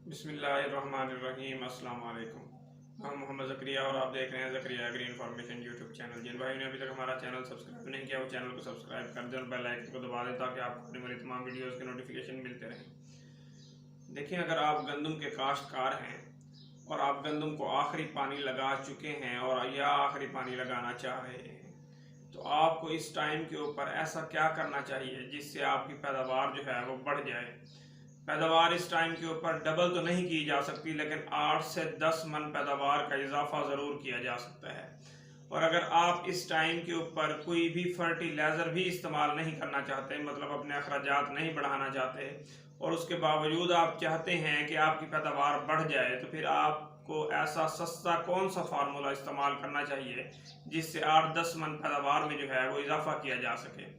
बिस्मिल्लाहिर्रहमानिर्रहीम। अस्सलाम वालेकुम। मैं मोहम्मद ज़करिया और आप देख रहे हैं Zakaria agri information YouTube channel. जिन भाई ने अभी तक हमारा चैनल सब्सक्राइब नहीं किया वो चैनल को सब्सक्राइब कर दें और बेल आइकन को दबा दें ताकि आपको आने वाली तमाम वीडियोज़ के नोटिफिकेशन मिलते रहें। देखिए, अगर आप गंदम के काश्तकार हैं और आप गंदम को आखिरी पानी लगा चुके हैं और या आखिरी पानी लगाना चाह रहे हैं, तो आपको इस टाइम के ऊपर ऐसा क्या करना चाहिए जिससे आपकी पैदावार जो है वो बढ़ जाए। पैदावार इस टाइम के ऊपर डबल तो नहीं की जा सकती, लेकिन 8 से 10 मन पैदावार का इजाफा ज़रूर किया जा सकता है। और अगर आप इस टाइम के ऊपर कोई भी फर्टिलाइज़र भी इस्तेमाल नहीं करना चाहते, मतलब अपने अखराजात नहीं बढ़ाना चाहते, और उसके बावजूद आप चाहते हैं कि आपकी पैदावार बढ़ जाए, तो फिर आपको ऐसा सस्ता कौन सा फार्मूला इस्तेमाल करना चाहिए जिससे 8-10 मन पैदावार में जो है वो इजाफा किया जा सके।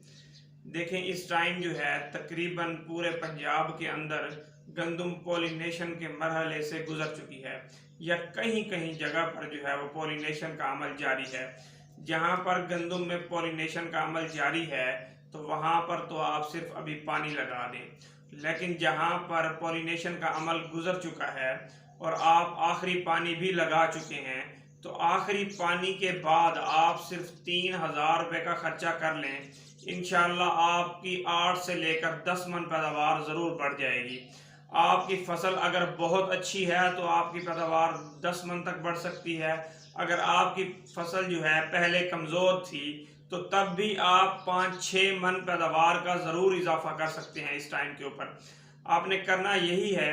देखें, इस टाइम जो है तकरीबन पूरे पंजाब के अंदर गंदम पॉलिनेशन के मरहले से गुजर चुकी है, या कहीं कहीं जगह पर जो है वो पॉलिनेशन का अमल जारी है। जहां पर गंदम में पॉलिनेशन का अमल जारी है तो वहां पर तो आप सिर्फ अभी पानी लगा दें, लेकिन जहां पर पॉलिनेशन का अमल गुजर चुका है और आप आखिरी पानी भी लगा चुके हैं, तो आखिरी पानी के बाद आप सिर्फ 3,000 रुपये का खर्चा कर लें, इंशाल्लाह आपकी 8 से लेकर 10 मन पैदावार ज़रूर बढ़ जाएगी। आपकी फसल अगर बहुत अच्छी है तो आपकी पैदावार 10 मन तक बढ़ सकती है। अगर आपकी फसल जो है पहले कमज़ोर थी तो तब भी आप 5-6 मन पैदावार का ज़रूर इजाफा कर सकते हैं। इस टाइम के ऊपर आपने करना यही है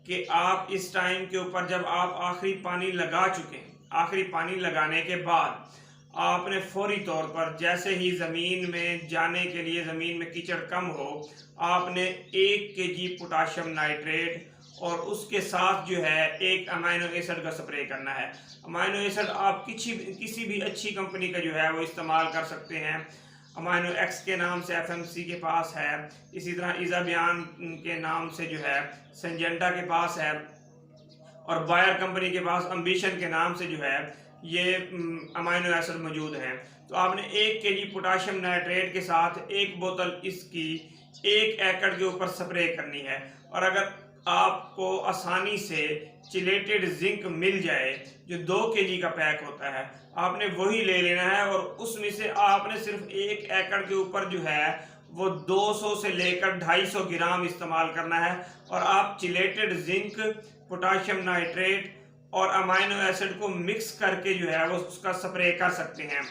कि आप इस टाइम के ऊपर जब आप आखिरी पानी लगा चुके हैं, आखिरी पानी लगाने के बाद आपने फौरी तौर पर जैसे ही ज़मीन में जाने के लिए ज़मीन में कीचड़ कम हो, आपने 1 kg पोटाशियम नाइट्रेट और उसके साथ जो है एक अमाइनो एसिड का स्प्रे करना है। अमाइनो एसिड आप किसी भी अच्छी कंपनी का जो है वो इस्तेमाल कर सकते हैं। अमाइनो एक्स के नाम से FMC के पास है, इसी तरह इजाबियान के नाम से जो है सिंजेंटा के पास है, और बायर कंपनी के पास एम्बिशन के नाम से जो है ये अमाइनो एसिड मौजूद हैं। तो आपने 1 kg पोटाशियम नाइट्रेट के साथ एक बोतल इसकी 1 एकड़ के ऊपर स्प्रे करनी है। और अगर आपको आसानी से चिलेटेड जिंक मिल जाए जो 2 kg का पैक होता है, आपने वही ले लेना है और उसमें से आपने सिर्फ 1 एकड़ के ऊपर जो है वो 200 से लेकर 250 ग्राम इस्तेमाल करना है। और आप चिलेटेड जिंक, पोटाशियम नाइट्रेट और अमाइनो एसिड को मिक्स करके जो है वो उसका स्प्रे कर सकते हैं।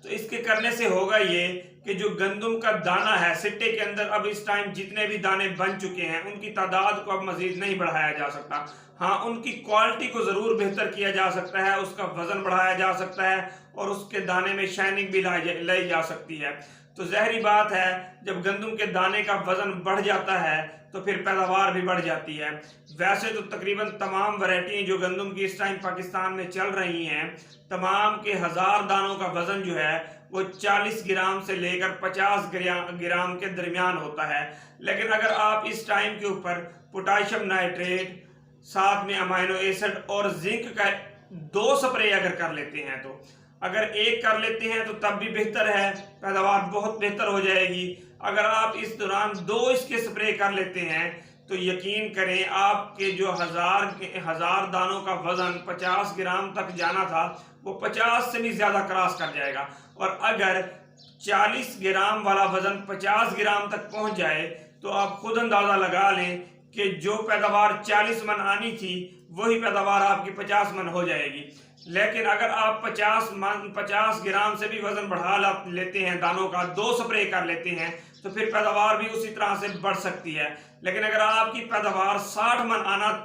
तो इसके करने से होगा ये कि जो गंदम का दाना है सिट्टे के अंदर, अब इस टाइम जितने भी दाने बन चुके हैं उनकी तादाद को अब मजीद नहीं बढ़ाया जा सकता। हाँ, उनकी क्वालिटी को ज़रूर बेहतर किया जा सकता है, उसका वज़न बढ़ाया जा सकता है और उसके दाने में शाइनिंग भी लाई जा सकती है। तो ज़ाहिरी बात है, जब गंदम के दाने का वज़न बढ़ जाता है तो फिर पैदावार भी बढ़ जाती है। वैसे तो तकरीबन तमाम वैरायटी जो गंदम की इस टाइम पाकिस्तान में चल रही हैं, तमाम के 1000 दानों का वज़न जो है वो 40 ग्राम से लेकर 50 ग्राम के दरमियान होता है। लेकिन अगर आप इस टाइम के ऊपर पोटाशियम नाइट्रेट साथ में अमाइनो एसिड और जिंक का 2 स्प्रे अगर कर लेते हैं, तो अगर 1 कर लेते हैं तो तब भी बेहतर है, पैदावार बहुत बेहतर हो जाएगी। अगर आप इस दौरान 2 इसके स्प्रे कर लेते हैं तो यकीन करें आपके जो 1000 दानों का वजन 50 ग्राम तक जाना था वो 50 से भी ज्यादा क्रॉस कर जाएगा। और अगर 40 ग्राम वाला वजन 50 ग्राम तक पहुंच जाए तो आप खुद अंदाजा लगा लें कि जो पैदावार 40 मन आनी थी वही पैदावार आपकी 50 मन हो जाएगी। लेकिन अगर आप 50 ग्राम से भी वजन बढ़ा लेते हैं, दानों का 2 स्प्रे कर लेते हैं, तो फिर पैदावार भी उसी तरह से बढ़ सकती है। लेकिन अगर आपकी पैदावार 60 मन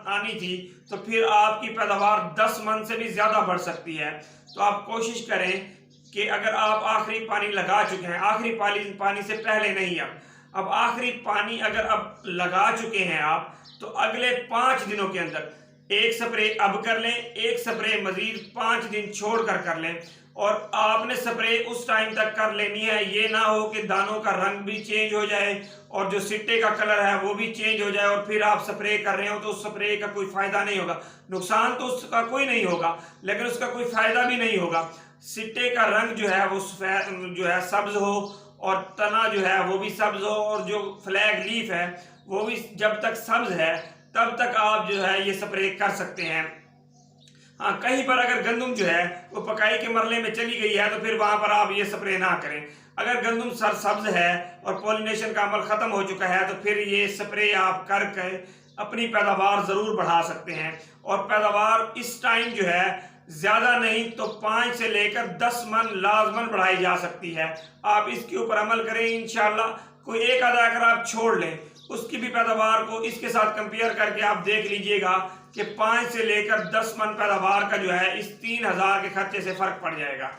आनी थी तो फिर आपकी पैदावार 10 मन से भी ज्यादा बढ़ सकती है। तो आप कोशिश करें कि अगर आप आखिरी पानी लगा चुके हैं, आखिरी पानी से पहले नहीं, अब आखिरी पानी अगर अब लगा चुके हैं आप, तो अगले 5 दिनों के अंदर 1 स्प्रे अब कर लें, 1 स्प्रे मजीद 5 दिन छोड़कर कर लें। और आपने स्प्रे उस टाइम तक कर लेनी है, ये ना हो कि दानों का रंग भी चेंज हो जाए और जो सिट्टे का कलर है वो भी चेंज हो जाए और फिर आप स्प्रे कर रहे हो तो उस स्प्रे का कोई फायदा नहीं होगा। नुकसान तो उसका कोई नहीं होगा लेकिन उसका कोई फायदा भी नहीं होगा। सिट्टे का रंग जो है वो जो है सब्ज हो और तना जो है वो भी सब्ज हो और जो फ्लैग लीफ है वो भी जब तक सब्ज है तब तक आप जो है ये स्प्रे कर सकते हैं। हाँ, कहीं पर अगर गंदम जो है वो पकाई के मरले में चली गई है तो फिर वहां पर आप ये स्प्रे ना करें। अगर गंदम सरसब्ज है और पॉलिनेशन का अमल खत्म हो चुका है तो फिर ये स्प्रे आप करके अपनी पैदावार जरूर बढ़ा सकते हैं। और पैदावार इस टाइम जो है ज्यादा नहीं तो 5 से लेकर 10 मन लाजमन बढ़ाई जा सकती है। आप इसके ऊपर अमल करें इंशाल्लाह। कोई एक आधा अगर आप छोड़ लें उसकी भी पैदावार को इसके साथ कंपेयर करके आप देख लीजिएगा कि 5 से लेकर 10 मन पैदावार का जो है इस 3000 के खर्चे से फर्क पड़ जाएगा।